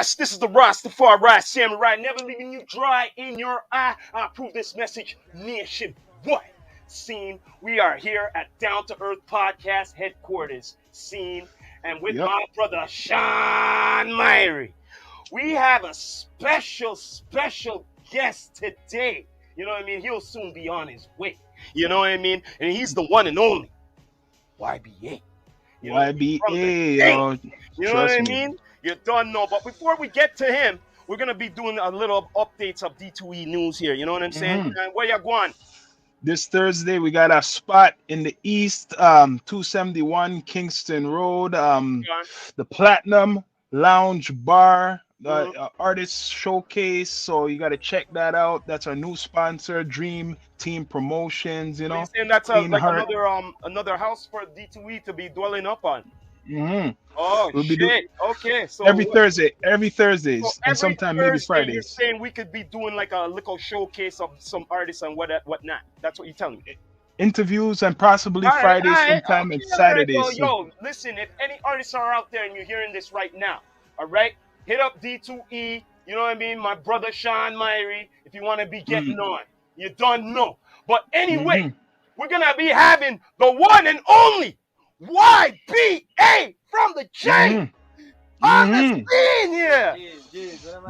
Yes, this is the Rastafari Samurai, never leaving you dry in your eye. I approve this message nationwide. Scene, we are here at Down to Earth Podcast headquarters. Scene, and with Yep. my brother Sean MYRIE, we have a special guest today. You know what I mean? He'll soon be on his way. You know what I mean? And he's the one and only YBA. You know, from the YBA, game. You know what trust I me. mean? You don't know. But before we get to him, we're going to be doing a little updates of D2E news here. You know what I'm saying? And where you going? This Thursday, we got a spot in the East, 271 Kingston Road, the Platinum Lounge Bar, artist showcase. So you got to check that out. That's our new sponsor, Dream Team Promotions. You know, And that's Clean like Heart. another house for D2E to be dwelling up on. Mhm. Oh, We'll be shit. Okay. So every Thursdays, so and every sometime maybe Thursday, You're Fridays. saying we could be doing like a little showcase of some artists and whatnot. That's what you're telling me. Interviews and possibly All right, Fridays all right, sometime okay, and all right. Saturdays. Well, So- yo, listen, if any artists are out there and you're hearing this right now, all right, hit up D2E. You know what I mean? My brother Sean MYRIE, if you want to be getting on. You don't know. But anyway, we're going to be having the one and only YBA from the J on the scene here.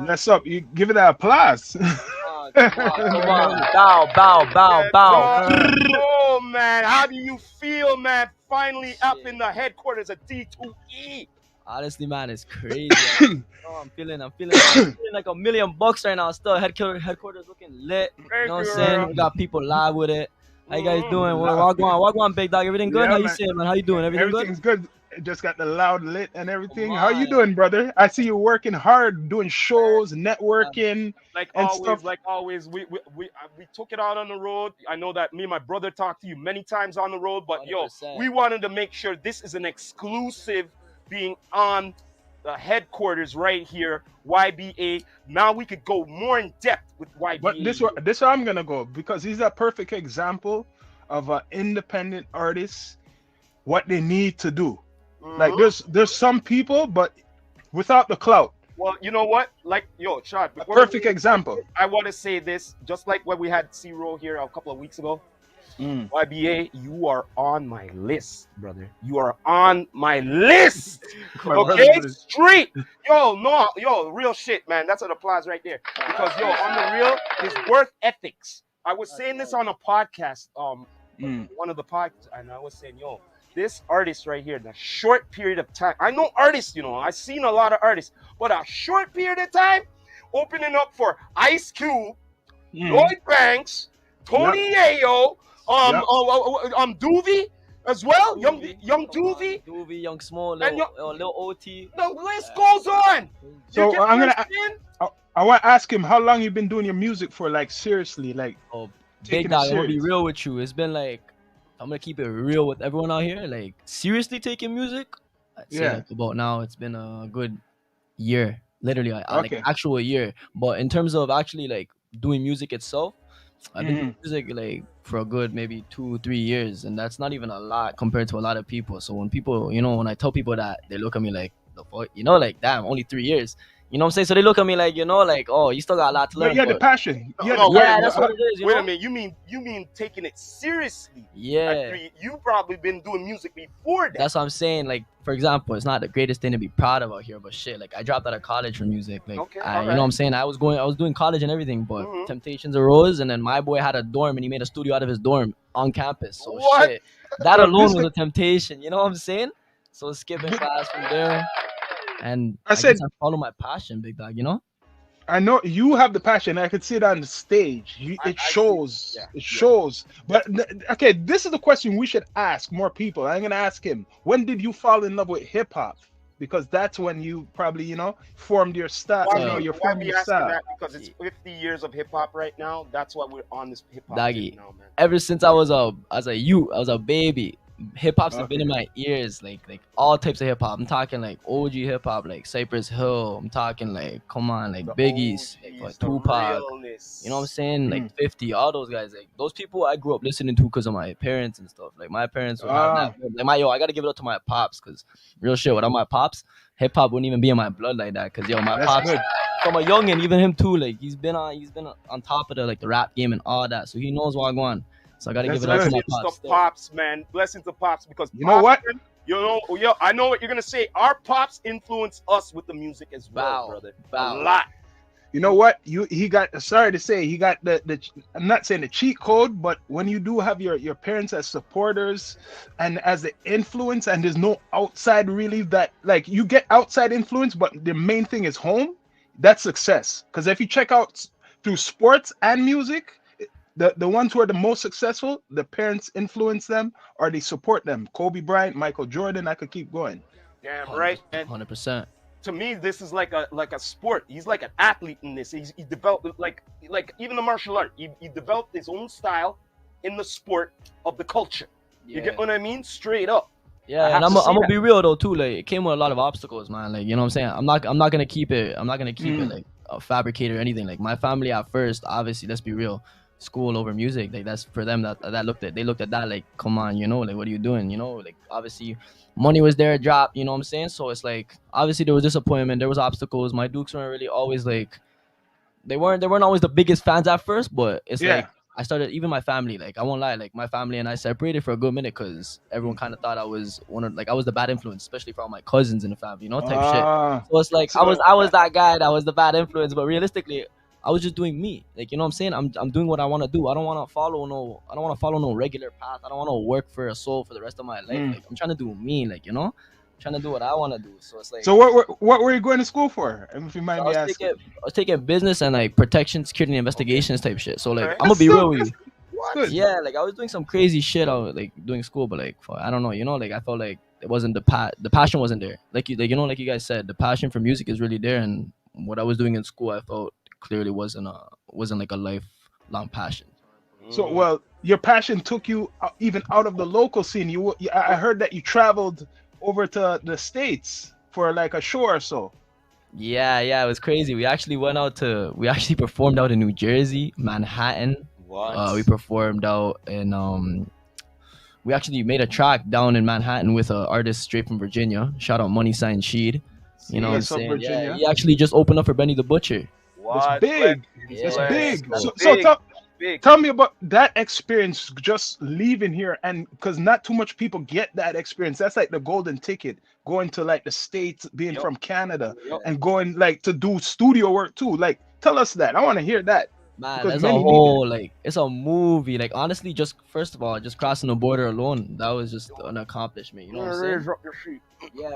Mess up. You give it that applause. Come on. Bow. Oh, man. How do you feel, man? Finally up in the headquarters of D2E. Honestly, man, it's crazy. I'm feeling like $1 million right now. Still, headquarters looking lit. You know what I'm saying? We got people live with it. How you guys doing? Walk on, big dog. Everything good? Yeah, How you man. saying, man? How you doing? Everything good? Everything's good. Just got the loud lit and everything. Come How you on. doing, brother? I see you working hard, doing shows, networking. Like and always, we took it out on the road. I know that me and my brother talked to you many times on the road, but 100%. we wanted to make sure this is an exclusive being on the headquarters right here, YBA. Now we could go more in depth with YBA. But this where I'm gonna go, because he's a perfect example of an independent artist, what they need to do. Like there's some people, but without the clout. Well, you know what? Like, Chad, A perfect example. I want to say this, just like when we had C-Roll here a couple of weeks ago. YBA, you are on my list, brother. You are on my list. Okay, straight. Real shit, man. That's an applause right there. Because on the real, his work ethics. I was saying this on a podcast, one of the podcasts, and I was saying, this artist right here, in a short period of time. I know artists, I've seen a lot of artists, but a short period of time, opening up for Ice Cube, Lloyd Banks, Tony Ayo, Doovie as well, young Doovie, Young Small, and little OT. the list goes on. So You get I'm what gonna. saying? I want to ask him how long you been doing your music for, like seriously, like. Big dog, I'm gonna be real with you. It's been like, I'm gonna keep it real with everyone out here. Like, seriously taking music, I'd say like about now, it's been a good year. Literally, like actual year. But in terms of actually like doing music itself, I've been doing music like for a good maybe 2-3 years, and that's not even a lot compared to a lot of people. So when people, when I tell people that, they look at me like, the fuck, like, damn, only 3 years. You know what I'm saying? So they look at me like, like, oh, you still got a lot to learn. But you had the passion. That's what it is. Wait a minute. You mean taking it seriously? Yeah. You probably been doing music before that. That's what I'm saying. Like, for example, it's not the greatest thing to be proud of out here, but shit, like I dropped out of college for music. Like, you know what I'm saying? I was doing college and everything, but temptations arose, and then my boy had a dorm, and he made a studio out of his dorm on campus. So shit, that alone was a temptation. You know what I'm saying? So skipping class from there. And I guess I follow my passion, big dog, I know you have the passion. I could see it on the stage. It shows. It shows. But okay, this is the question we should ask more people. I'm gonna ask him. When did you fall in love with hip hop? Because that's when you probably, formed your style. You're forming your style. That because it's 50 years of hip hop right now. That's why we're on this hip hop Doggy. now, man. Ever since I was a youth, I was a baby. hip hop's have been in my ears, like all types of hip hop. I'm talking like OG hip hop, like Cypress Hill. I'm talking like, come on, like The Biggie's, OGs, like the Tupac. realness. You know what I'm saying? Like 50, all those guys, like those people I grew up listening to because of my parents and stuff. Like my parents would have that. Like I gotta give it up to my pops, because real shit, without my pops, hip hop wouldn't even be in my blood like that. Cause my pops, from a young and even him too, like he's been on top of the rap game and all that, so he knows what I'm on. So I gotta give it up to my pops. Pops, man. Blessings to pops, because you know what? I know what you're gonna say. Our pops influence us with the music as well, brother. A lot. You know what? He got, sorry to say, he got the I'm not saying the cheat code, but when you do have your parents as supporters and as the influence, and there's no outside really, that like you get outside influence, but the main thing is home, that's success. Because if you check out through sports and music, the ones who are the most successful, the parents influence them or they support them. Kobe Bryant, Michael Jordan, I could keep going. Damn right. 100%. To me, this is like a sport. He's like an athlete in this. He developed like even the martial art. He developed his own style in the sport of the culture. You get what I mean? Straight up. Yeah, and I'm gonna be real though too. Like it came with a lot of obstacles, man. Like, you know what I'm saying? I'm not gonna keep it. I'm not gonna keep it like a fabricator or anything. Like my family at first, obviously, let's be real, school over music. Like that's for them. They looked at that like, come on, you know, like what are you doing? You know, like obviously money was there, drop. You know what I'm saying? So it's like obviously there was disappointment, there was obstacles. My Dukes weren't really always like, they weren't always the biggest fans at first, but it's like I started, even my family, like I won't lie, like my family and I separated for a good minute because everyone kind of thought I was I was the bad influence, especially for all my cousins in the family, you know, type shit. So it's like I was that guy that was the bad influence, but realistically, I was just doing me. Like, you know what I'm saying? I'm doing what I want to do. I don't want to follow no regular path. I don't want to work for a soul for the rest of my life. Like I'm trying to do me, like, you know? Trying to do what I want to do. So it's like, so what were you going to school for? If you mind me asking. I was taking business and like protection, security, and investigations type shit. So like I'm gonna be real with you. Good. Yeah, like I was doing some crazy shit. I was like doing school, but like I don't know, you know, like I felt like it wasn't the passion wasn't there. Like you know, like you guys said, the passion for music is really there, and what I was doing in school, I felt clearly wasn't like a lifelong passion. So well, your passion took you even out of the local scene. I heard that you traveled over to the States for like a show or so. Yeah, it was crazy. We actually performed out in New Jersey, Manhattan. What? We performed out in we actually made a track down in Manhattan with an artist straight from Virginia. Shout out Money Sign Sheed. You know what I'm saying? Virginia. Yeah, he actually just opened up for Benny the Butcher. What? It's big. Yeah, it's big. So tell me about that experience, just leaving here, and because not too much people get that experience. That's like the golden ticket, going to like the States, being from Canada, and going like to do studio work too. Like, tell us that. I want to hear that. Man, that's a whole like, it's a movie. Like honestly, just first of all, just crossing the border alone, that was just an accomplishment. You know what I'm saying? Yeah.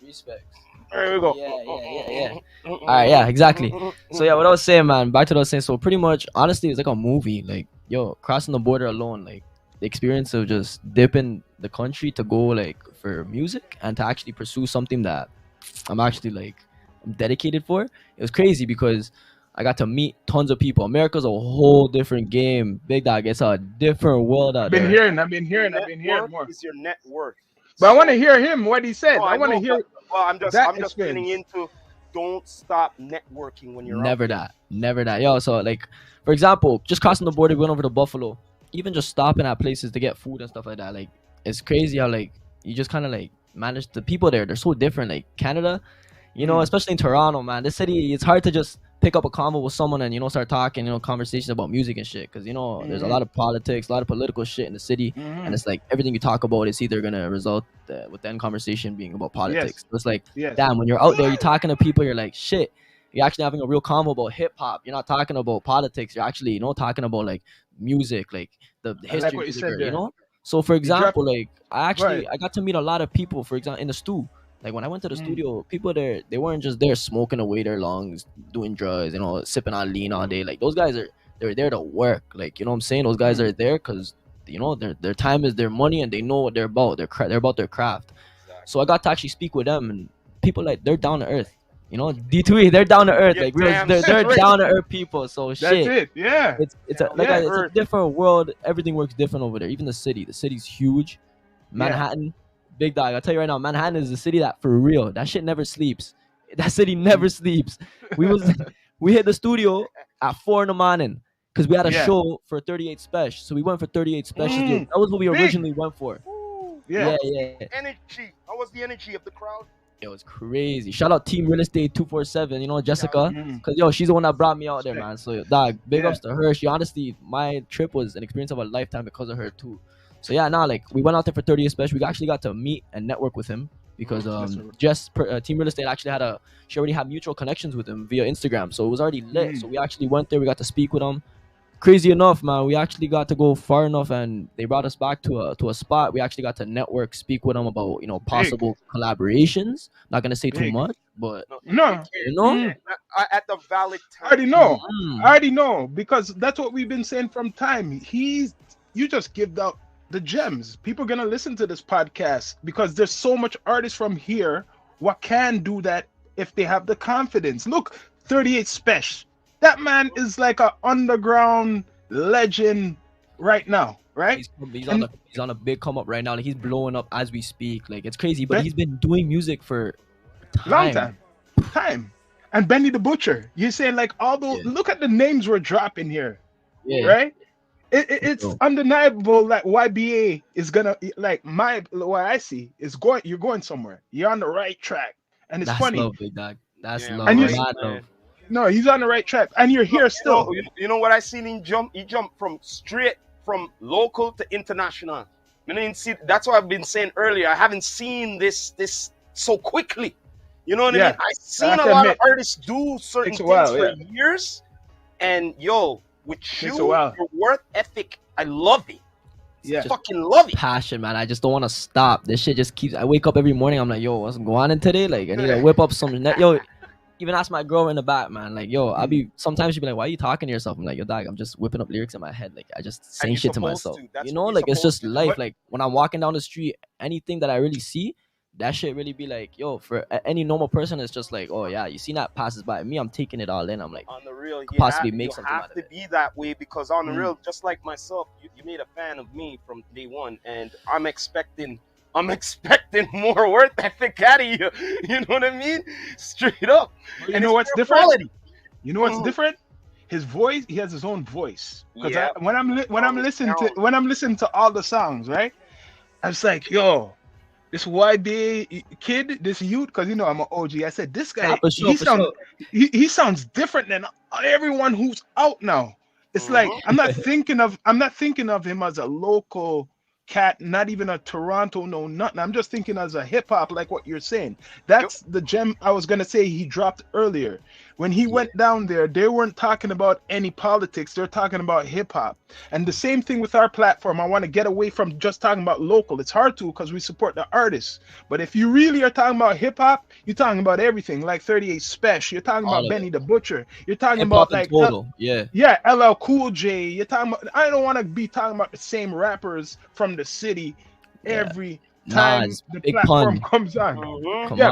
Respect. There we go. Yeah. All right, yeah, exactly. So yeah, what I was saying, man, back to what I was saying. So pretty much, honestly, it's like a movie. Like, yo, crossing the border alone, like the experience of just dipping the country to go like for music and to actually pursue something that I'm actually like I'm dedicated for. It was crazy because I got to meet tons of people. America's a whole different game, big dog. It's a different world out there. I've been hearing more. Is your net worth? But I want to hear him what he said. I want to hear. Well, I'm just getting into. Don't stop networking when you're never that. Yo, so like, for example, just crossing the border, going over to Buffalo, even just stopping at places to get food and stuff like that. Like, it's crazy how like you just kind of like manage the people there. They're so different. Like Canada, you know, especially in Toronto, man. This city, it's hard to just pick up a convo with someone and, you know, start talking, you know, conversations about music and shit. Because, you know, there's a lot of politics, a lot of political shit in the city. And it's like everything you talk about is either going to result with the end conversation being about politics. So it's like, damn, when you're out there, you're talking to people, you're like, shit, you're actually having a real convo about hip hop. You're not talking about politics. You're actually, you know, talking about like music, like the history, like music, you know? So for example, like I got to meet a lot of people, for example, in the stew. Like when I went to the studio, people there, they weren't just there smoking away their lungs, doing drugs, you know, sipping on lean all day. Like those guys they're there to work. Like, you know what I'm saying? Those guys are there because, you know, their time is their money and they know what they're about. They're about their craft. Exactly. So I got to actually speak with them, and people like, they're down to earth. You know, D2E, they're down to earth. You're Like real, damn they're straight. down to earth people. So That's shit. it. Yeah. It's a, like Yeah. it's a different world. Everything works different over there. Even the city. The city's huge. Manhattan, big dog. I'll tell you right now, Manhattan is a city that for real. That shit never sleeps. That city never sleeps. We hit the studio at 4 in the morning because we had a show for 38 Special. So we went for 38 Special. That was what we originally went for. Yeah. Energy. How was the energy of the crowd? It was crazy. Shout out Team Real Estate 247. You know Jessica, because yo, she's the one that brought me out there, man. So dog, big ups to her. She honestly, my trip was an experience of a lifetime because of her too. So yeah, like we went out there for 30th Special. We actually got to meet and network with him because Team Real Estate actually she already had mutual connections with him via Instagram, so it was already lit. So we actually went there. We got to speak with him. Crazy enough, man, we actually got to go far enough, and they brought us back to a spot. We actually got to network, speak with them about possible collaborations. Not gonna say too much, but at the valid time. I already know because that's what we've been saying from time. You just give out the gems. People are gonna listen to this podcast because there's so much artists from here what can do that if they have the confidence. Look, 38 Special. That man is like an underground legend right now, right? He's on a big come up right now. Like he's blowing up as we speak. Like it's crazy, but he's been doing music for long time. And Benny the Butcher. You're saying like all those. Look at the names we're dropping here, right? It's undeniable that YBA is gonna like what I see is going. You're going somewhere. You're on the right track, and it's funny. Love, big dog. That's love. And love. No, he's on the right track, and you're here still. You know what I seen him jump? He jumped straight from local to international. I didn't see. That's what I've been saying earlier. I haven't seen this so quickly. You know what I mean? I've seen a lot of artists do certain things for years, and with you, your work ethic, I love it. Yeah, fucking love it. Passion, man. I just don't want to stop. This shit just keeps. I wake up every morning. I'm like, yo, what's going on today? Like, I need to whip up some. Even ask my girl in the back, man. Like, sometimes she'll be like, why are you talking to yourself? I'm like, yo, dog, I'm just whipping up lyrics in my head. Like, I just saying shit to myself. Like, it's just life. Like, when I'm walking down the street, anything that I really see, that shit really be like, yo, for any normal person, it's just like, oh, yeah, you see that passes by me, I'm taking it all in. I'm like, on the real, possibly make something out of it. You have to be that way because on the real, just like myself, you made a fan of me from day one, and I'm expecting more work ethic out of you. You know what I mean? Straight up. You know what's different? Quality. You know what's different? His voice. He has his own voice. Because when I'm listening to all the songs, right? I was like, yo, this YBA kid, this youth, because I'm an OG. I said, this guy, he sounds different than everyone who's out now. It's like I'm not thinking of him as a local cat, not even a Toronto, no nothing. I'm just thinking as a hip hop, like what you're saying. That's the gem I was gonna say he dropped earlier. When he went down there, they weren't talking about any politics, they're talking about hip hop. And the same thing with our platform. I want to get away from just talking about local. It's hard to because we support the artists. But if you really are talking about hip hop, you're talking about everything, like 38 Special, you're talking about Benny the Butcher, you're talking about like LL Cool J, you're talking about, I don't want to be talking about the same rappers from the city every time the platform comes on.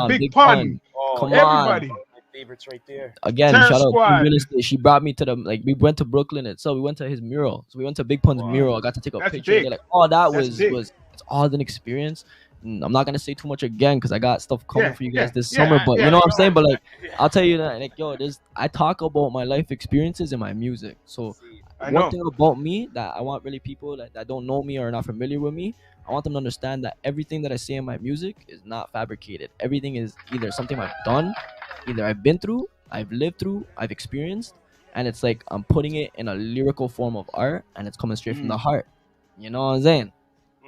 Big Pun. Come everybody. On. Favorites right there. Again, shout out to Real Estate. She brought me to we went to Brooklyn itself. We went to his mural. So we went to Big Pun's mural. I got to take a picture. They're like, oh, that was it's all an experience. I'm not gonna say too much again because I got stuff coming for you guys this summer. But you know what I'm saying? But like, I'll tell you that, like, I talk about my life experiences in my music. So one thing about me that I want really people that don't know me or are not familiar with me, I want them to understand that everything that I say in my music is not fabricated. Everything is either something I've done, either I've been through, I've lived through, I've experienced, and it's like I'm putting it in a lyrical form of art, and it's coming straight from the heart. You know what I'm saying?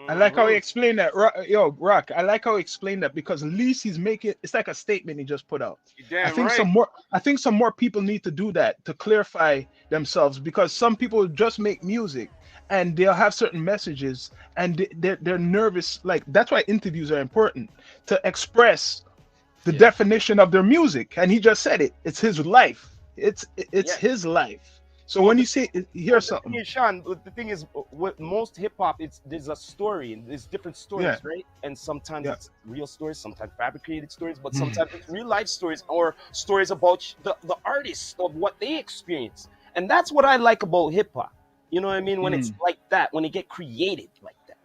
I like how he explained that. Rock, I like how he explained that because at least he's making it's like a statement he just put out. I think some more people need to do that to clarify themselves because some people just make music and they'll have certain messages and they're nervous. Like that's why interviews are important to express the definition of their music. And he just said it. It's his life. It's his life. So when you say here's the something, thing is, Sean, the thing is, with most hip hop, there's a story, and there's different stories, right? And sometimes it's real stories, sometimes fabricated stories, but sometimes it's real life stories or stories about the artists of what they experience, and that's what I like about hip hop. You know what I mean? When it's like that, when it get created like that,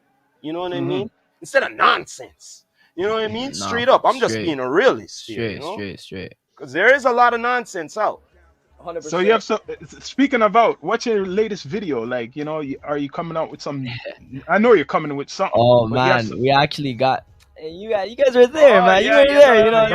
you know what I mean? Instead of nonsense, you know what I mean? Straight up, I'm just being a realist here, you know? Straight. Because there is a lot of nonsense out. 100%. So you have speaking about what's your latest video? Like, you know, are you coming out with some? I know you're coming with something. Oh man, we actually got. You guys were there, man. You were there, you know.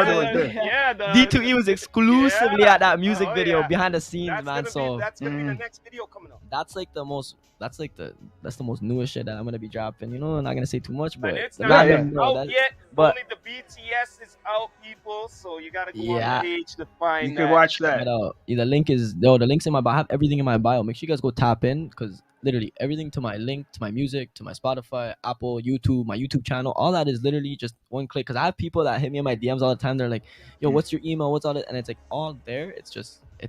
D2E was exclusively at that music video behind the scenes, man. So that's gonna be the next video coming up. That's like the most. That's the most newest shit that I'm gonna be dropping. You know, I'm not gonna say too much, but it's not out yet. But only the BTS is out, people. So you gotta go on the page to find. You can watch that. The link is the link's in my bio. I have everything in my bio. Make sure you guys go tap in because literally everything to my link, to my music, to my Spotify, Apple, YouTube, my YouTube channel, all that is literally just one click. Because I have people that hit me in my DMs all the time. They're like, "Yo, what's your email? What's all that?" And it's like all there. It's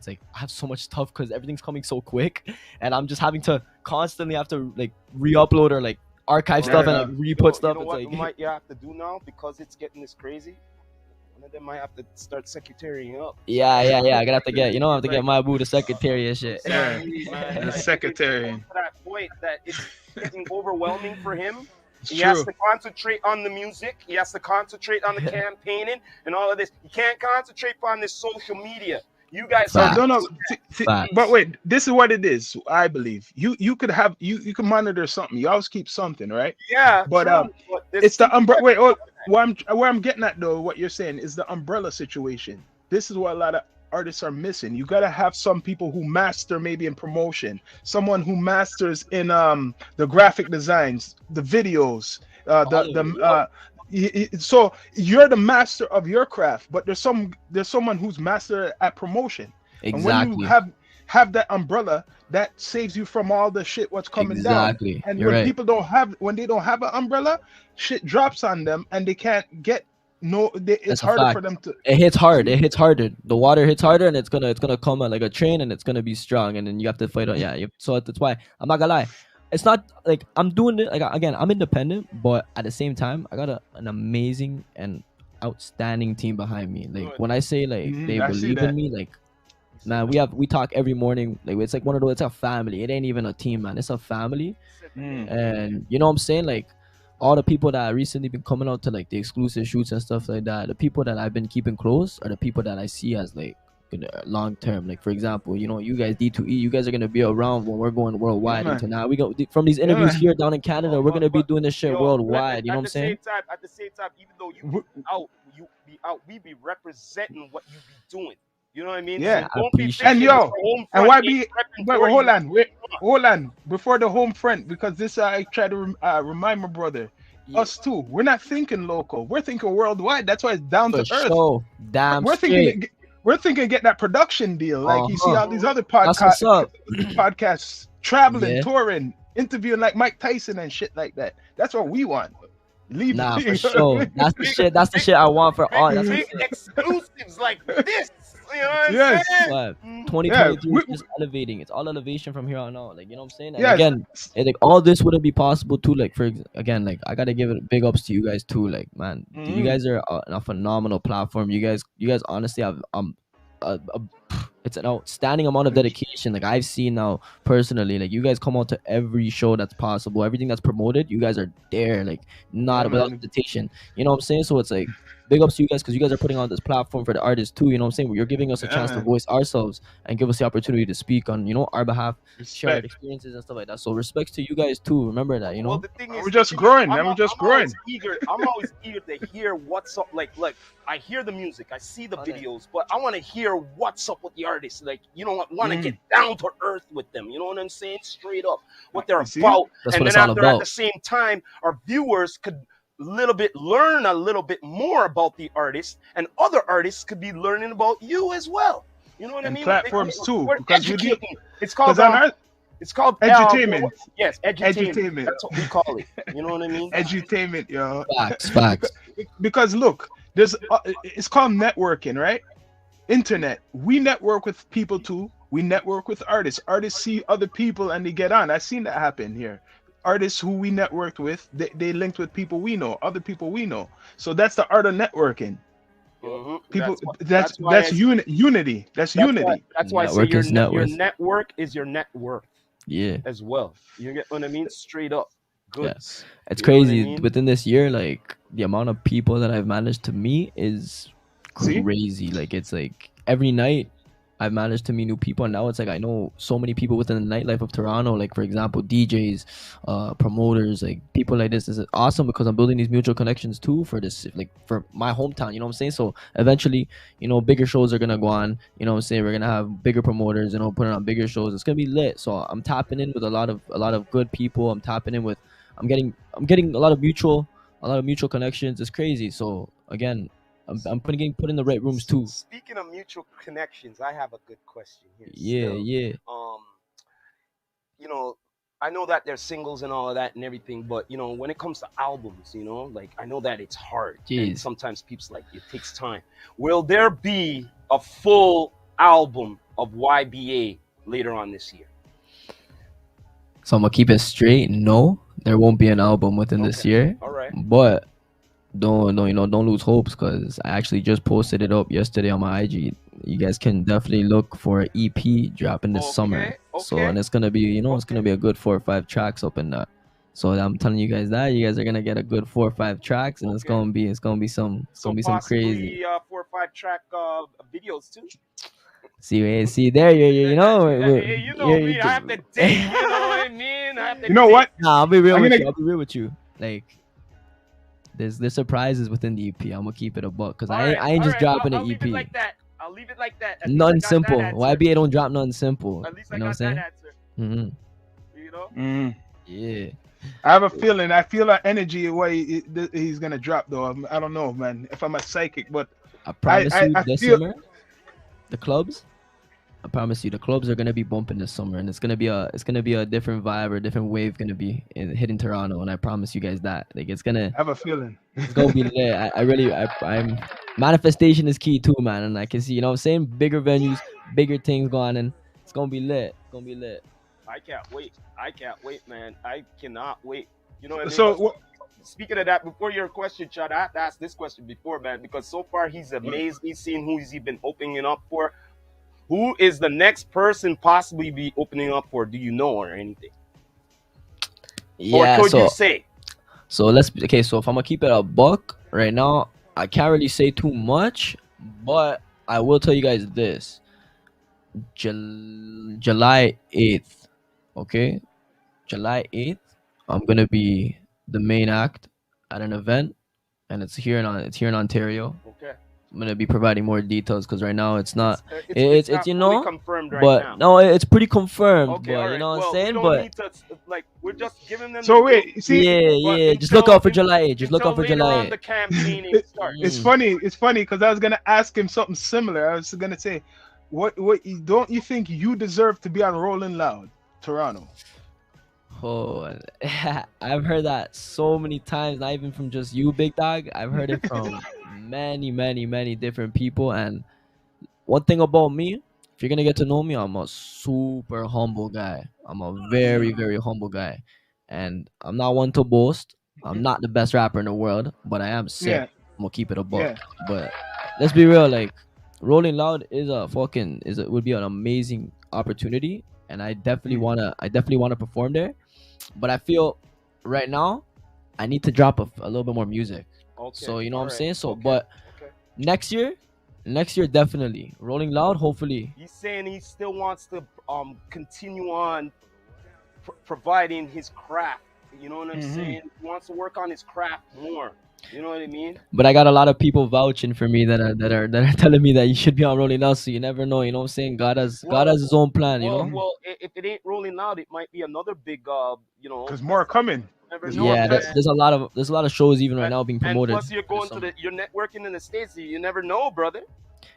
like I have so much stuff because everything's coming so quick, and I'm just having to constantly have to like re-upload or like archive stuff and like re-put stuff. You know what you have to do now because it's getting this crazy? One of them might have to start secretarying up. Yeah. I gotta have to get, I have to get my boo the secretary and shit. The secretary. To that point that it's getting overwhelming for him. He has to concentrate on the music. He has to concentrate on the campaigning and all of this. He can't concentrate on this social media. You guys but wait, this is what it is. I believe you could have you can monitor something. You always keep something, right? Yeah. But it's the umbrella. Wait, where I'm getting at though, what you're saying is the umbrella situation. This is what a lot of artists are missing. You gotta have some people who master maybe in promotion, someone who masters in the graphic designs, the videos, so you're the master of your craft, but there's someone who's master at promotion. Exactly. And when you have that umbrella, that saves you from all the shit what's coming down. And people don't have an umbrella, shit drops on them and they can't get it's harder for them to. It hits hard. It hits harder. The water hits harder, and it's gonna come like a train, and it's gonna be strong, and then you have to fight it. So that's why I'm not gonna lie. It's not like I'm doing it. Like again, I'm independent, but at the same time, I got an amazing and outstanding team behind me. Like when I say like they believe in me, like man, we talk every morning. Like it's like one of those. It's a family. It ain't even a team, man. It's a family. And you know what I'm saying? Like all the people that recently been coming out to like the exclusive shoots and stuff like that. The people that I've been keeping close are the people that I see as like long term. Like for example, you guys D2E, you guys are gonna be around when we're going worldwide. And now we go from these interviews here down in Canada, we're gonna be doing this shit worldwide. You know what I'm saying? At the same time, even though you be out, we be representing what you be doing. You know what I mean? Yeah. So and why be? Wait, hold on. Before the home front, because this I try to remind my brother. Us too. We're not thinking local. We're thinking worldwide. That's why it's down to earth. Damn. We're thinking get that production deal. Like you see all these other podcasts traveling, touring, interviewing like Mike Tyson and shit like that. That's what we want. For sure. That's the shit I want for all. That's exclusives like this. You know what I'm saying? 2022 is just elevating. It's all elevation from here on out. Like, you know what I'm saying? And again, like all this wouldn't be possible too. Like again, like I gotta give it big ups to you guys too. Like, man, you guys are a phenomenal platform. You guys honestly have it's an outstanding amount of dedication. Like I've seen now personally, like you guys come out to every show that's possible, everything that's promoted, you guys are there, like not without hesitation. You know what I'm saying? So it's like big ups to you guys because you guys are putting on this platform for the artists too. You know what I'm saying? You're giving us a chance to voice ourselves and give us the opportunity to speak on our behalf, share our experiences and stuff like that. So respects to you guys too. Remember that, Well, the thing is, we're just growing, man. We're just growing. I'm always eager to hear what's up. Like I hear the music, I see the videos, but I want to hear what's up with the artists. Like, want to get down to earth with them. You know what I'm saying? Straight up, what they're about. That's and what then it's all about. At the same time, our viewers could learn a little bit more about the artist, and other artists could be learning about you as well. You know what I mean? Platforms too, because it's called edutainment. Yes, edutainment. That's what we call it. You know what I mean? Edutainment, yo. Facts. Because look, there's it's called networking, right? Internet. We network with people too. We network with artists. Artists see other people and they get on. I've seen that happen here. Artists who we networked with, they linked with people we know, other people we know. So that's the art of networking. People, that's unity. That's unity. That's why I say your network is your net worth. Yeah. As well. You get what I mean? Straight up. Good. Yes. It's crazy. I mean? Within this year, like the amount of people that I've managed to meet is crazy. Like it's like every night I've managed to meet new people, and now it's like I know so many people within the nightlife of Toronto. Like for example, DJs, promoters, like people like this. This is awesome because I'm building these mutual connections too for this, like for my hometown. You know what I'm saying? So eventually, you know, bigger shows are gonna go on. You know what I'm saying? We're gonna have bigger promoters. You know, putting on bigger shows. It's gonna be lit. So I'm tapping in with a lot of good people. I'm tapping in with. I'm getting a lot of mutual connections. It's crazy. So again. I'm getting put in the right rooms too. Speaking of mutual connections, I have a good question here. Yeah, yeah. You know, I know that there's singles and all of that and everything, but you know, when it comes to albums, you know, like I know that it's hard. And sometimes people's like it takes time. Will there be a full album of YBA later on this year? So I'm gonna keep it straight. No, there won't be an album within this year. All right. But don't lose hopes because I actually just posted it up yesterday on my IG. You guys can definitely look for an EP dropping this summer. So and it's gonna be it's gonna be a good 4 or 5 tracks up in that. So I'm telling you guys that you guys are gonna get a good 4 or 5 tracks, and it's gonna be some crazy 4 or 5 track videos too. See there you know me. I have to date. You know what I mean? You know what? Nah, I'll be real with you. Like. There's surprises within the EP. I'm gonna keep it a buck because I ain't just dropping an EP. I'll leave it like that. Nothing simple. YBA don't drop nothing simple. At least I got that answer. You know? Yeah. I have a feeling. I feel that energy away. He's gonna drop though. I don't know, man. If I'm a psychic, but I promise you this summer, the clubs. I promise you, the clubs are gonna be bumping this summer, and it's gonna be a different vibe or a different wave gonna be hitting Toronto, and I promise you guys that. Like it's gonna. I have a feeling. It's gonna be lit. I'm manifestation is key too, man, and I can see, you know what I'm saying, bigger venues, bigger things going, and it's gonna be lit. It's gonna be lit. I can't wait, man. I cannot wait. You know what I mean? So speaking of that, before your question, Chad, I have to ask this question before, man, because so far he's amazed me seeing who he's been opening up for. Who is the next person possibly be opening up for? Do you know or anything? Yeah, or could you say? So so if I'm gonna keep it a buck right now, I can't really say too much, but I will tell you guys this. July 8th, okay? July 8th, I'm gonna be the main act at an event, and it's here in Ontario. Okay. I'm gonna be providing more details because right now it's not. It's you know, confirmed right but now. No, it's pretty confirmed. Okay, but right. you know what I'm saying. We don't need to, like, we're just giving them. So wait, see. Yeah. Just look out for July 8th. Just look out for July 8th. The campaigning starts. It's funny because I was gonna ask him something similar. I was gonna say, what don't you think you deserve to be on Rolling Loud, Toronto? Oh, I've heard that so many times. Not even from just you, big dog. I've heard it from many different people. And one thing about me, if you're gonna get to know me, I'm a super humble guy. I'm a very humble guy, and I'm not one to boast. I'm not the best rapper in the world, but I am sick. Yeah. I'm gonna keep it a buck. Yeah. But let's be real, like Rolling Loud would be an amazing opportunity, and I definitely wanna perform there. But I feel right now I need to drop a little bit more music. Okay. So you know what I'm saying? So but next year definitely. Rolling Loud, hopefully. He's saying he still wants to continue on providing his craft. You know what I'm saying? He wants to work on his craft more. You know what I mean? But I got a lot of people vouching for me that are telling me that you should be on Rolling Loud. So you never know. You know what I'm saying? God has his own plan. You know. Well, if it ain't Rolling Loud, it might be another big. Because more coming. Yeah, there's a lot of shows even right now being promoted. And plus, you're going you're networking in the States. You never know, brother.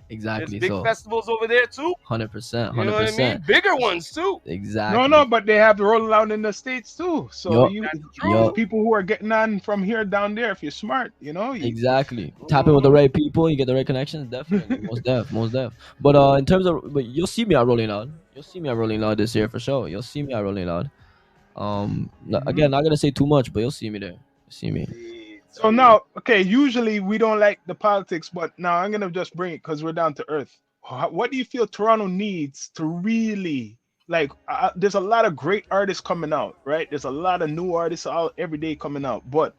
Exactly. There's big So festivals over there too. 100%, You know what I mean? 100%. Bigger ones too. Exactly. No, but they have rolling out in the States too. So Yup. you, That's the true. Yup. people who are getting on from here down there, if you're smart, you know, Exactly. Tapping with the Mhm. right people, you get the right connections. Definitely, most def. But in terms of, but you'll see me out Rolling Loud. You'll see me out Rolling Loud this year for sure. You'll see me out Rolling Loud. Mhm. Again, not gonna say too much, but you'll see me there. You'll see me. So now, okay, usually we don't like the politics, but now I'm gonna just bring it because we're down to earth. What do you feel Toronto needs to really like? There's a lot of great artists coming out, right? There's a lot of new artists out every day coming out. But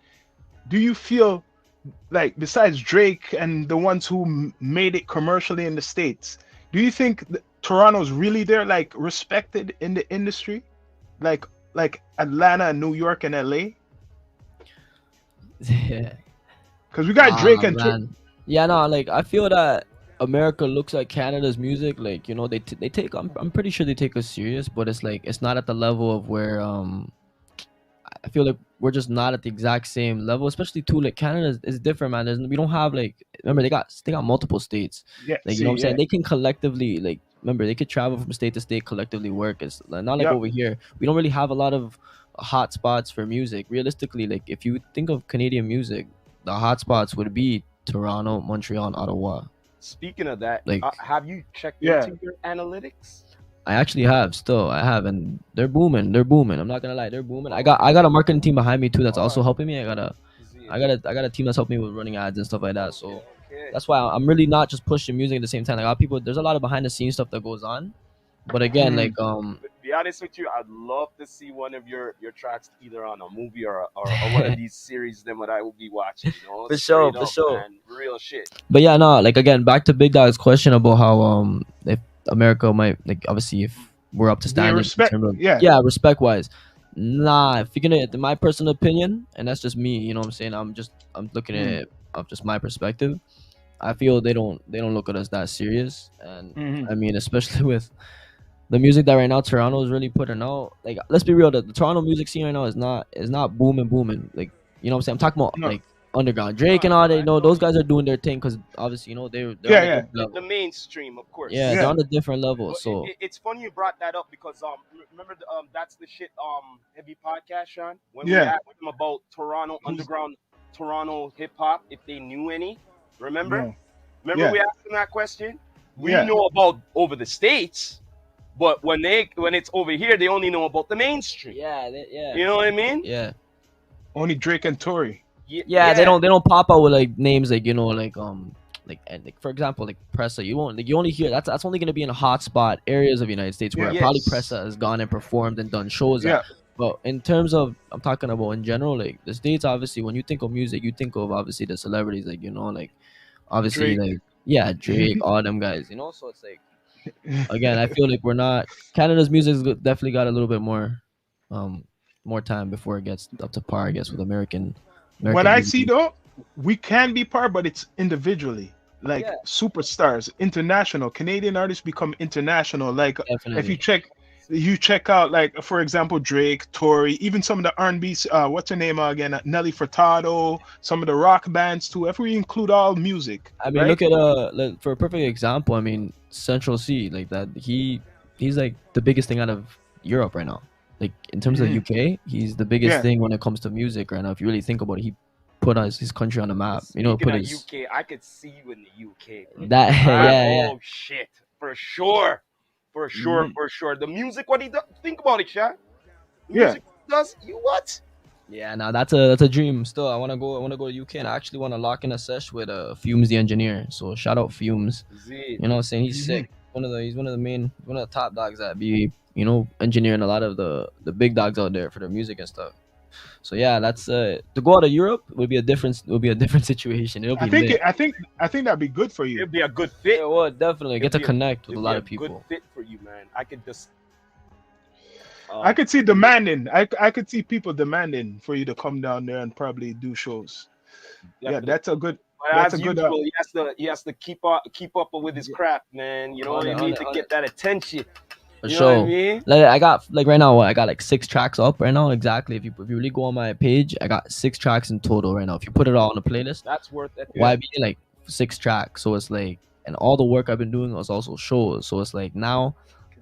do you feel like, besides Drake and the ones who made it commercially in the States, do you think Toronto's really there, like respected in the industry, like Atlanta and New York and LA? Yeah. Because we got Drake and Man. Yeah, no, like I feel that America looks like Canada's music. Like, you know, they take. I'm pretty sure they take us serious, but it's like it's not at the level of where I feel like we're just not at the exact same level. Especially too, like Canada is different, man. We don't have like, remember they got multiple states. yeah, Like, you know what I'm see, saying? yeah, They can collectively, like, remember they could travel from state to state, collectively work. It's not like yep. over here. We don't really have a lot of hot spots for music. Realistically, like if you think of Canadian music, the hot spots would be Toronto, Montreal, and Ottawa. Speaking of that, Like, have you checked Yeah. into your analytics? I actually have still. I have, and they're booming. They're booming. I'm not gonna lie, they're booming. I got a marketing team behind me too that's also helping me. I got a team that's helping me with running ads and stuff like that. So Okay. that's why I'm really not just pushing music at the same time. Like, a lot of people, there's a lot of behind the scenes stuff that goes on. But again, like To be honest with you, I'd love to see one of your tracks either on a movie or one of these series. Then what I will be watching, you know, For sure, straight for up, sure. man, real shit. But yeah, no, like again, back to Big Dog's question about how if America might, like, obviously if we're up to They standard in respect, terms of, yeah. yeah, respect wise. Nah, if you're gonna, in my personal opinion, and that's just me, you know what I'm saying? I'm looking at it of just my perspective. I feel they don't look at us that serious, and I mean, especially with the music that right now Toronto is really putting out. Like, let's be real, the Toronto music scene right now is not booming. Like, you know what I'm saying? I'm talking about No. like underground Drake and all that. You know, those guys are doing their thing because obviously, you know, they're on a Yeah, different The level. mainstream, of course. Yeah, they're yeah. on a different level. But So it's funny you brought that up because remember that's the shit heavy podcast, Sean, when we Yeah. asked them about Toronto underground, Toronto hip hop, if they knew any. Remember? Yeah. Remember Yeah. we asked them that question? We Yeah. know about over the states, but when it's over here, they only know about the mainstream. yeah, You know what I mean? yeah. Only Drake and Tory. Yeah, they don't pop out with like names like, you know, like, and like, for example, like Pressa. You won't, like, you only hear that's only gonna be in hotspot areas of the United States where Yeah. probably Yes. Pressa has gone and performed and done shows Yeah. at. But in terms of, I'm talking about in general, like the States, obviously when you think of music, you think of obviously the celebrities, like, you know, like obviously Drake. like, yeah, Drake, all them guys, you know. So it's like, again, I feel like we're not, Canada's music's definitely got a little bit more time before it gets up to par, I guess, with What I music. see though, we can be part, but it's individually. Like Yeah. superstars, international Canadian artists become international. Like if Definitely. you check out, like, for example, Drake, Tory, even some of the R&B. What's her name again? Nelly Furtado. Some of the rock bands too. If we include all music, I mean, right? look at like, for a perfect example, I mean, Central C, like that, he's like the biggest thing out of Europe right now. Like in terms of UK, he's the biggest Yeah. thing when it comes to music right now. If you really think about it, he put his country on the map. You know, Speaking put of his UK, I could see you in the UK. Bro. that yeah. Oh shit, for sure, for sure, for sure. The music, what he does, think about it, Shaq. The Yeah. music does you what? Yeah, now that's a dream. Still, I wanna go to UK, and I actually wanna lock in a sesh with Fumes the engineer. So shout out Fumes. Z. You know what I'm saying? He's sick. He's one of the top dogs that be, you know, engineering a lot of the big dogs out there for their music and stuff. So yeah, that's to go out of Europe would be a different situation. It'll be lit. I think that'd be good for you. It'd be a good fit. Yeah, well, definitely get to It'd be connect with a It'd lot be of people. Good fit for you, man. I could just. I could see demanding. I could see people demanding for you to come down there and probably do shows. Yeah, that's a good. But That's as a good. usual, he has to keep up with his craft, man. You know what I mean? To get that attention. For You know what I sure. mean? Like, I got, like, right now, I got like 6 tracks up right now. Exactly. If you really go on my page, I got 6 tracks in total right now. If you put it all on a playlist, That's worth it. YB like 6 tracks. So it's like, and all the work I've been doing was also shows. So it's like now,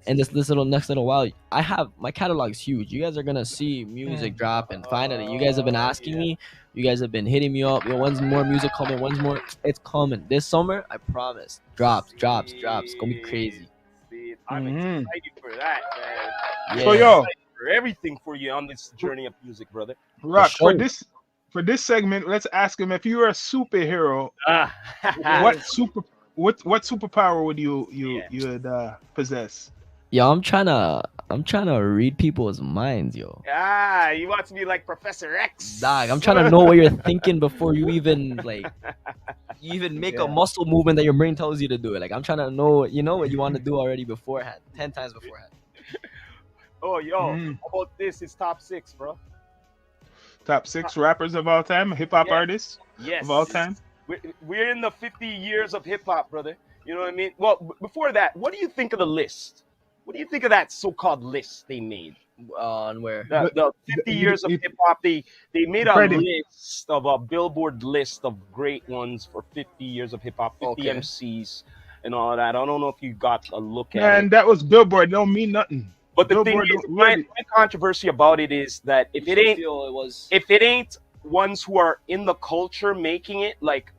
in this next little while, I have my catalog is huge. You guys are gonna see music drop, and finally, you guys have been asking me. You guys have been hitting me up. Yo, when's more music coming? When's more? It's coming this summer. I promise. Drops. It's gonna be crazy. See, I'm excited for that, man. So yo, for everything for you on this journey of music, brother. Rock, for this segment, let's ask him if you were a superhero. What superpower would you possess? Yo, I'm trying to read people's minds, yo. You want to be like Professor X? Dog, I'm trying to know what you're thinking before you even make a muscle movement that your brain tells you to do it. Like I'm trying to know, what you want to do already beforehand, 10 times beforehand. Oh, yo, how about this? It's top 6, bro. Top 6 rappers of all time, hip hop artists of all time. We're in the 50 years of hip hop, brother. You know what I mean? Well, before that, what do you think of the list? What do you think of that so-called list they made? On where? The 50 years of hip hop. They made a list of a Billboard list of great ones for 50 years of hip hop, 50 MCs and all that. I don't know if you got a look at it. And that was Billboard. Don't mean nothing. But the thing is, my controversy about it is that if it ain't ones who are in the culture making it, like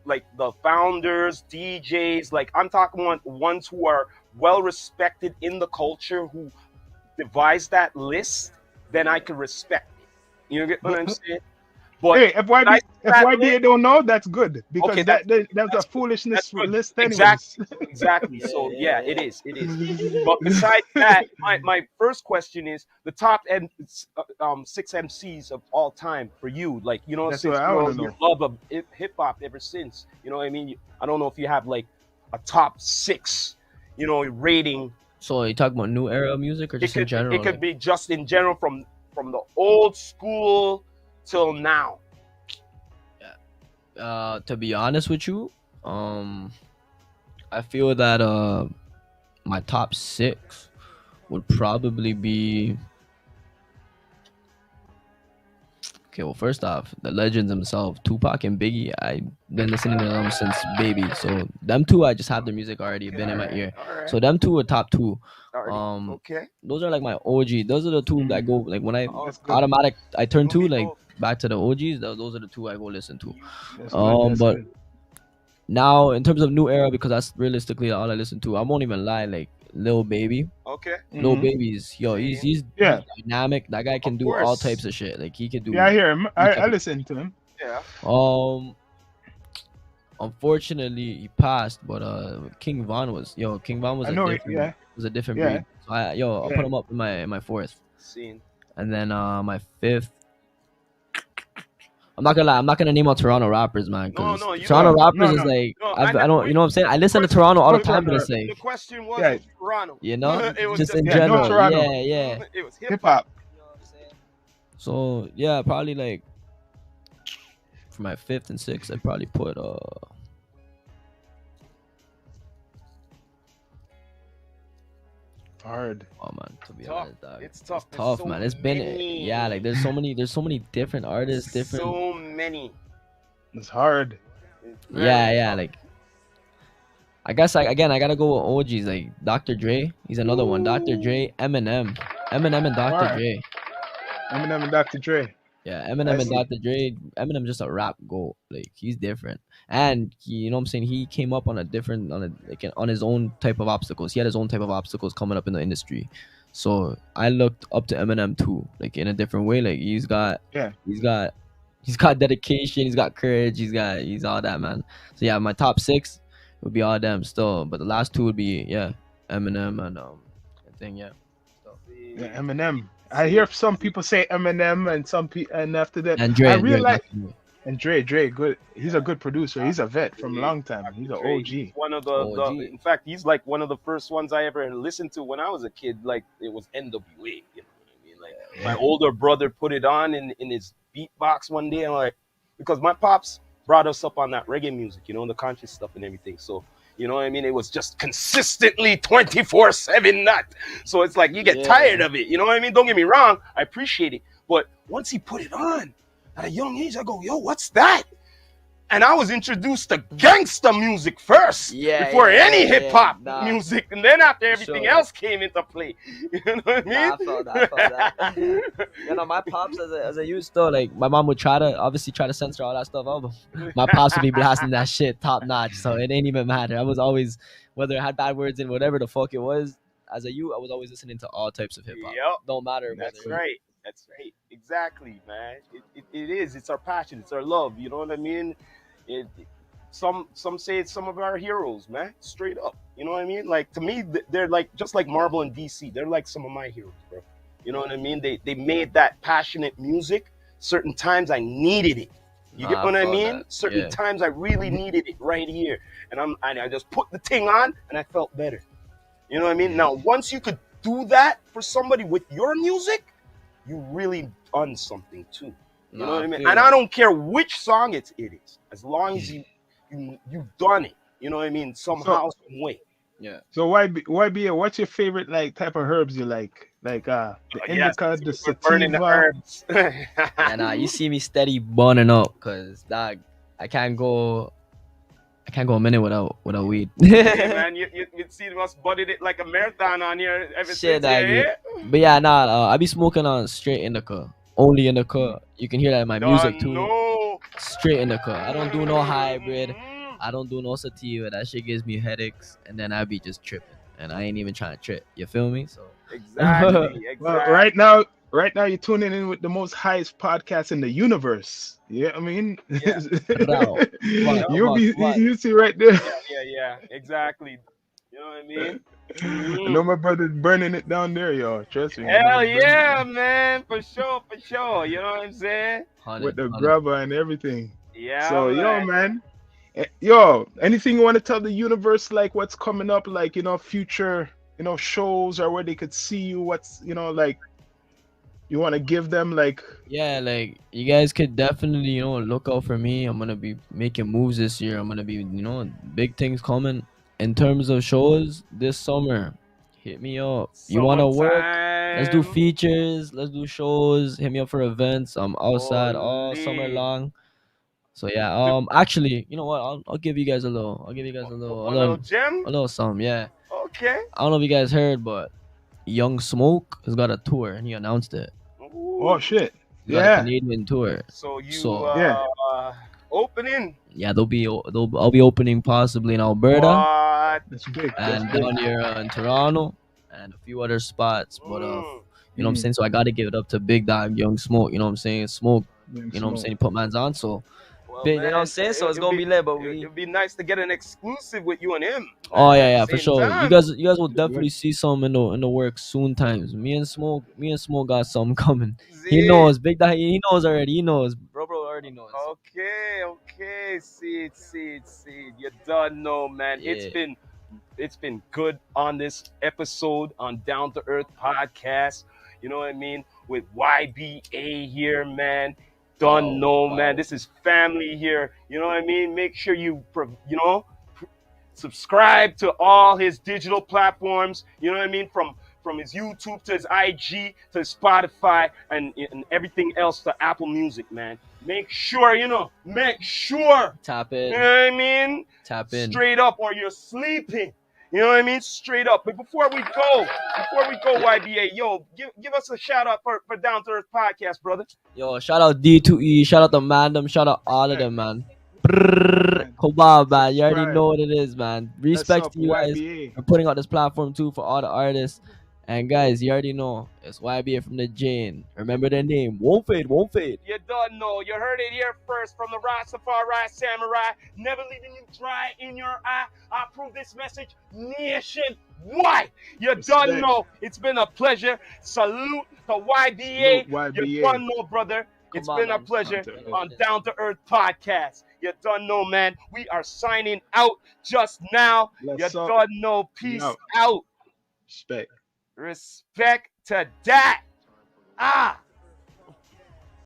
the founders, DJs, like I'm talking about ones who are well respected in the culture who devised that list, then I could respect it. You get what I'm saying? But hey, if YB don't know, that's good because that's a foolishness list. Anyways. Exactly. So yeah, it is. But besides that, my first question is the top 6 MCs of all time for you. Like since your love of hip hop ever since. You know what I mean? I don't know if you have like a top 6, rating. So you talking about new era music or just in general? It could be just in general from the old school till now. Yeah. To be honest with you, I feel that my top 6 would probably be. Okay, well, first off, the legends themselves, Tupac and Biggie, I've been listening to them since baby. So them two, I just have their music already been in my ear. Right. So them two are top 2. Okay. Those are like my OG. Those are the 2 that I go like when I I turn to like back to the OGs. Those are the 2 I go listen to. But now in terms of new era, because that's realistically all I listen to. I won't even lie, like Lil Baby. Okay. Lil Baby's he's dynamic. That guy can do all types of shit. Like he can do. Yeah, I hear him. I listen to him. Yeah. Unfortunately, he passed, but King Von was a different breed. So I'll put him up in my 4th. And then my 5th. I'm not gonna lie. I'm not gonna name out Toronto rappers, man. Because Toronto rappers is like I don't. You know what I'm saying? I listen to Toronto all the time, but it's like the question was Toronto. It was just in general. Yeah. It was hip hop. So yeah, probably like for my 5th and 6th, I'd probably put hard. Oh man, to be honest, dog. It's tough. It's tough, man. It's been like there's so many different artists, So many. It's hard. Yeah. Like I guess I gotta go with OGs like Dr. Dre. He's another one. Dr. Dre, Eminem and Dr. Dre. Eminem and Dr. Dre. Yeah, Eminem and Dr. Dre. Eminem's just a rap goat. Like he's different, and you know what I'm saying. He came up on on his own type of obstacles. He had his own type of obstacles coming up in the industry. So I looked up to Eminem too, like in a different way. Like he's got dedication. He's got courage. He's all that, man. So yeah, my top 6 would be all them still, but the last 2 would be Eminem and I think Eminem. I hear some people say Eminem and after that and Dre. I really like Dre good. He's a good producer. He's a vet from a long time. He's an OG. One of the in fact, he's like one of the first ones I ever listened to when I was a kid. Like it was NWA. You know what I mean? Like my older brother put it on in his beatbox one day, and like because my pops brought us up on that reggae music, the conscious stuff and everything. So you know what I mean? It was just consistently 24/7 nut. So it's like you get tired of it. You know what I mean? Don't get me wrong. I appreciate it. But once he put it on at a young age, I go, yo, what's that? And I was introduced to gangster music first, before any hip hop music, and then after everything else came into play. You know what I mean? I felt that. You know, my pops as a youth though, like my mom would try to censor all that stuff out, but my pops would be blasting that shit top notch, so it ain't even matter. I was always, whether it had bad words in whatever the fuck it was, as a youth, I was always listening to all types of hip hop. Yep. Don't matter. That's right. That's right. Exactly, man. It is. It's our passion. It's our love. You know what I mean? Some say it's some of our heroes, man. Straight up. You know what I mean? Like, to me, they're like, just like Marvel and DC. They're like some of my heroes, bro. You know what I mean? They made that passionate music. Certain times I needed it. You get what I mean? Certain times I really needed it right here, and I just put the thing on and I felt better. You know what I mean? Now, once you could do that for somebody with your music, you really done something too. You know what I mean? And I don't care which song it is, as long as you've done it. You know what I mean? Somehow, some way. Yeah. So YBA, what's your favorite like type of herbs you like? Like the indica, the sativa. Burning the herbs. And you see me steady burning up, cause dog, I can't go a minute without weed. Hey, man, you see us budded it like a marathon on here ever since. But yeah, I be smoking on straight indica. Only indica. You can hear that in my music too. No. Straight indica. I don't do no hybrid. I don't do no sativa. That shit gives me headaches, and then I be just tripping, and I ain't even trying to trip. You feel me? So exactly. Well, right now you're tuning in with the most highest podcast in the universe. Yeah, I mean, you see right there. Yeah, exactly. You know what I mean? I know my brother's burning it down there, y'all. Trust me. Hell yeah, man, for sure. You know what I'm saying? With the grabber and everything. Yeah. So man. Yo, anything you want to tell the universe, like what's coming up, like, future, shows, or where they could see you, what's, like, you want to give them, like... Yeah, like, you guys could definitely, look out for me. I'm going to be making moves this year. I'm going to be, big things coming in terms of shows this summer. Hit me up. You want to work? Let's do features. Let's do shows. Hit me up for events. I'm outside all summer long. So yeah, actually, you know what? I'll give you guys a little gem, a little something. Yeah. Okay. I don't know if you guys heard, but Young Smoke has got a tour, and he announced it. Ooh. Oh shit! He's got a Canadian tour. So opening. Yeah, I'll be opening possibly in Alberta. What? That's big. And down here in Toronto, and a few other spots. But you know what I'm saying. So I got to give it up to Big Dog Young Smoke. You know what I'm saying. Smoke. You know what I'm saying. He put man's on. So. Well, you know what I'm saying? So it's gonna be lit, but it'd be nice to get an exclusive with you and him. Oh yeah, for sure. You guys will definitely see some in the works soon times. Me and Smoke got something coming. He knows, Big Dog. He knows already. He knows, bro already knows. Okay. See it. You done know, man. Yeah. It's been good on this episode on Down to Earth podcast. You know what I mean? With YBA here, man. Don't know, man. This is family here. You know what I mean? Make sure you subscribe to all his digital platforms. You know what I mean? From his YouTube to his IG to his Spotify and everything else to Apple Music, man. Make sure, Tap in. You know what I mean? Tap in. Straight up, or you're sleeping. You know what I mean? Straight up. But before we go, YBA, yo, give us a shout out for Down to Earth podcast, brother. Yo, shout out D2E, shout out to Mandem, shout out all of them, man. Kobab, man. You already know what it is, man. Respect to you guys for putting out this platform too for all the artists. And guys, you already know it's YBA from the Jane. Remember their name. Won't fade. You don't know. You heard it here first from the Rastafari Samurai. Never leaving you dry in your eye. I approve this message nationwide. You don't know. It's been a pleasure. Salute to YBA. You don't know, brother. It's been a pleasure on Down to Earth podcast. You don't know, man. We are signing out just now. You don't know. Peace out. Respect. Respect to that.